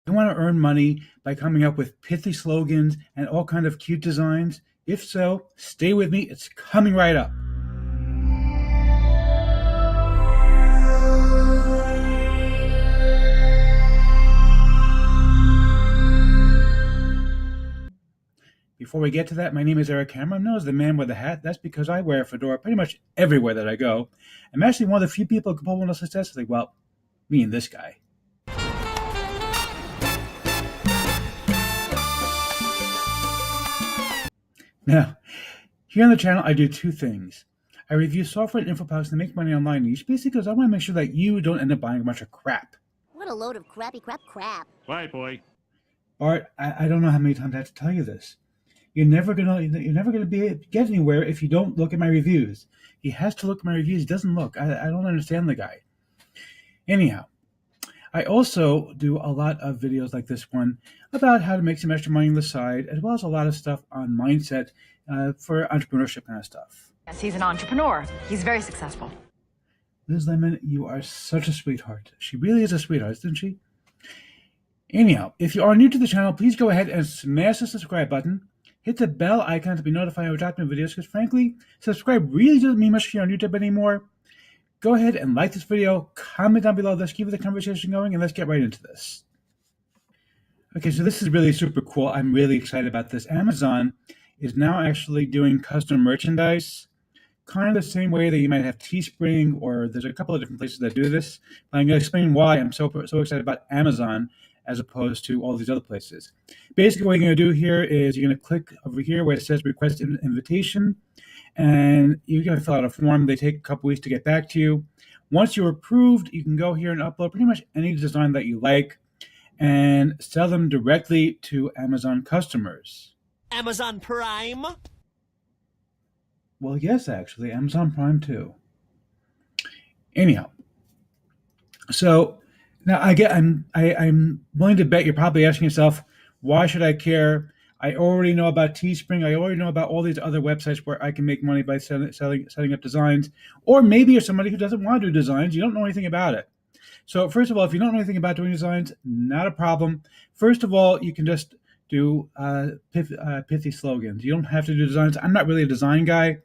You want to earn money by coming up with pithy slogans and all kind of cute designs? If so, stay with me. It's coming right up. Before we get to that, my name is Eric Hammer. I'm known as the man with the hat. That's because I wear a fedora pretty much everywhere that I go. I'm actually one of the few people who can pull one off successfully. Well, me and this guy. Now, here on the channel, I do two things. I review software and info products to make money online niche, basically because I want to make sure that you don't end up buying a bunch of crap. What a load of crappy crap. Bye, boy. Art, I don't know how many times I have to tell you this. You're never gonna get anywhere if you don't look at my reviews. He has to look at my reviews. He doesn't look. I don't understand the guy. Anyhow, I also do a lot of videos like this one about how to make some extra money on the side, as well as a lot of stuff on mindset for entrepreneurship kind of stuff. Yes, he's an entrepreneur. He's very successful. Liz Lemon, you are such a sweetheart. She really is a sweetheart, isn't she? Anyhow, if you are new to the channel, please go ahead and smash the subscribe button. Hit the bell icon to be notified of dropping videos, because frankly, subscribe really doesn't mean much here on YouTube anymore. Go ahead and like this video, comment down below, let's keep the conversation going, and let's get right into this. Okay, so this is really super cool. I'm really excited about this. Amazon is now actually doing custom merchandise, kind of the same way that you might have Teespring, or there's a couple of different places that do this. But I'm going to explain why I'm so excited about Amazon as opposed to all these other places. Basically, what you're going to do here is you're going to click over here where it says request an invitation, and you're going to fill out a form. They take a couple weeks to get back to you. Once you're approved, you can go here and upload pretty much any design that you like and sell them directly to Amazon customers. Amazon Prime? Well, yes, actually, Amazon Prime too. Anyhow, so now I'm willing to bet you're probably asking yourself, why should I care? I already know about Teespring. I already know about all these other websites where I can make money by setting up designs. Or maybe you're somebody who doesn't want to do designs. You don't know anything about it. So first of all, if you don't know anything about doing designs, not a problem. First of all, you can just do pithy slogans. You don't have to do designs. I'm not really a design guy,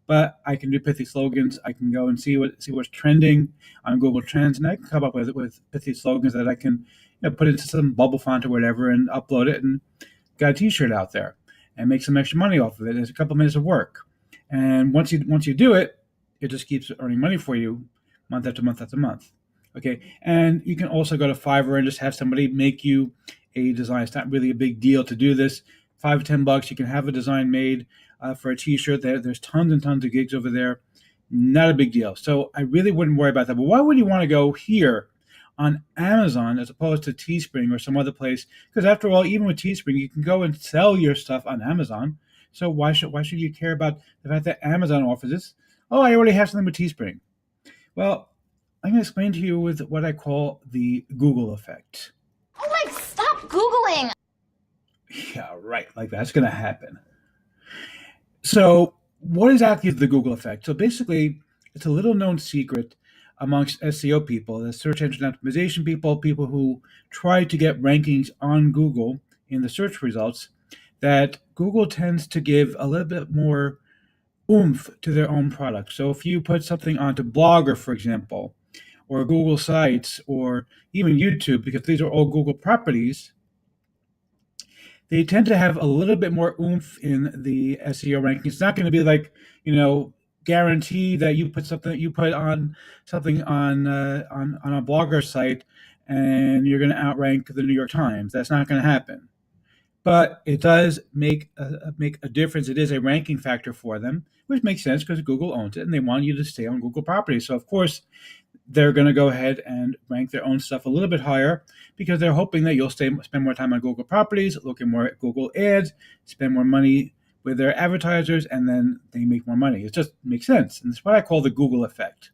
but I can do pithy slogans. I can go and see what's trending on Google Trends, and I can come up with pithy slogans that I can put into some bubble font or whatever and upload it, and got a T-shirt out there and make some extra money off of it. It's a couple of minutes of work, and once you do it, it just keeps earning money for you month after month after month. Okay, and you can also go to Fiverr and just have somebody make you a design. It's not really a big deal to do this. $5 to $10, you can have a design made for a T-shirt. There's tons and tons of gigs over there. Not a big deal. So I really wouldn't worry about that. But why would you want to go here on Amazon as opposed to Teespring or some other place? Because after all, even with Teespring, you can go and sell your stuff on Amazon. So why should you care about the fact that Amazon offers this? Oh, I already have something with Teespring. Well, I'm going to explain to you with what I call the Google effect. Oh my, stop Googling! Yeah, right. Like that's going to happen. So what exactly is the Google effect? So basically, it's a little known secret amongst SEO people, the search engine optimization people, people who try to get rankings on Google in the search results, that Google tends to give a little bit more oomph to their own product. So if you put something onto Blogger, for example, or Google Sites, or even YouTube, because these are all Google properties, they tend to have a little bit more oomph in the SEO ranking. It's not going to be like, guarantee that you put on something on a Blogger site and you're going to outrank the New York Times. That's not going to happen. But it does make a difference. It is a ranking factor for them, which makes sense because Google owns it and they want you to stay on Google properties. So of course, they're going to go ahead and rank their own stuff a little bit higher because they're hoping that you'll spend more time on Google properties, looking more at Google ads, spend more money with their advertisers, and then they make more money. It just makes sense. And it's what I call the Google effect.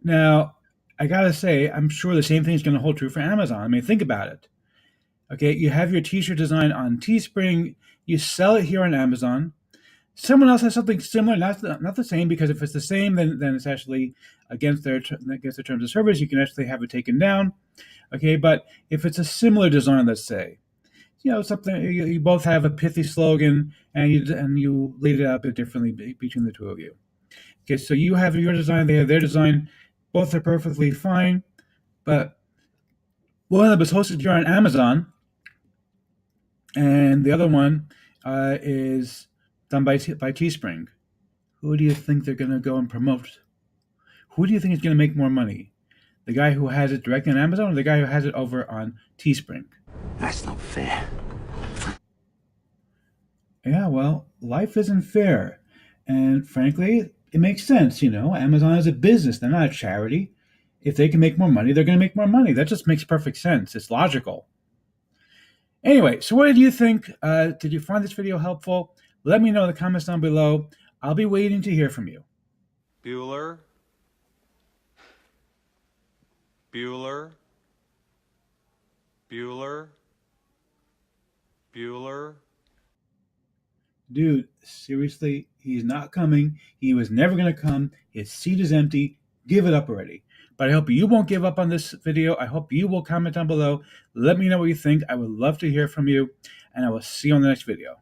Now, I got to say, I'm sure the same thing is going to hold true for Amazon. I mean, think about it. Okay, you have your T-shirt design on Teespring. You sell it here on Amazon. Someone else has something similar, not the same, because if it's the same, then it's actually against their terms of service. You can actually have it taken down. Okay, but if it's a similar design, let's say, something you both have a pithy slogan, and you laid it out a bit differently between the two of you. Okay, so you have your design, they have their design, both are perfectly fine, but one of them is hosted here on Amazon, and the other one is done by Teespring. Who do you think they're going to go and promote? Who do you think is going to make more money? The guy who has it directly on Amazon or the guy who has it over on Teespring? That's not fair. Yeah, well, life isn't fair. And frankly, it makes sense, Amazon is a business, they're not a charity. If they can make more money, they're going to make more money. That just makes perfect sense. It's logical. Anyway, so what did you think? Did you find this video helpful? Let me know in the comments down below. I'll be waiting to hear from you. Bueller. Bueller. Bueller. Bueller. Dude, seriously, he's not coming. He was never going to come. His seat is empty. Give it up already. But I hope you won't give up on this video. I hope you will comment down below. Let me know what you think. I would love to hear from you. And I will see you on the next video.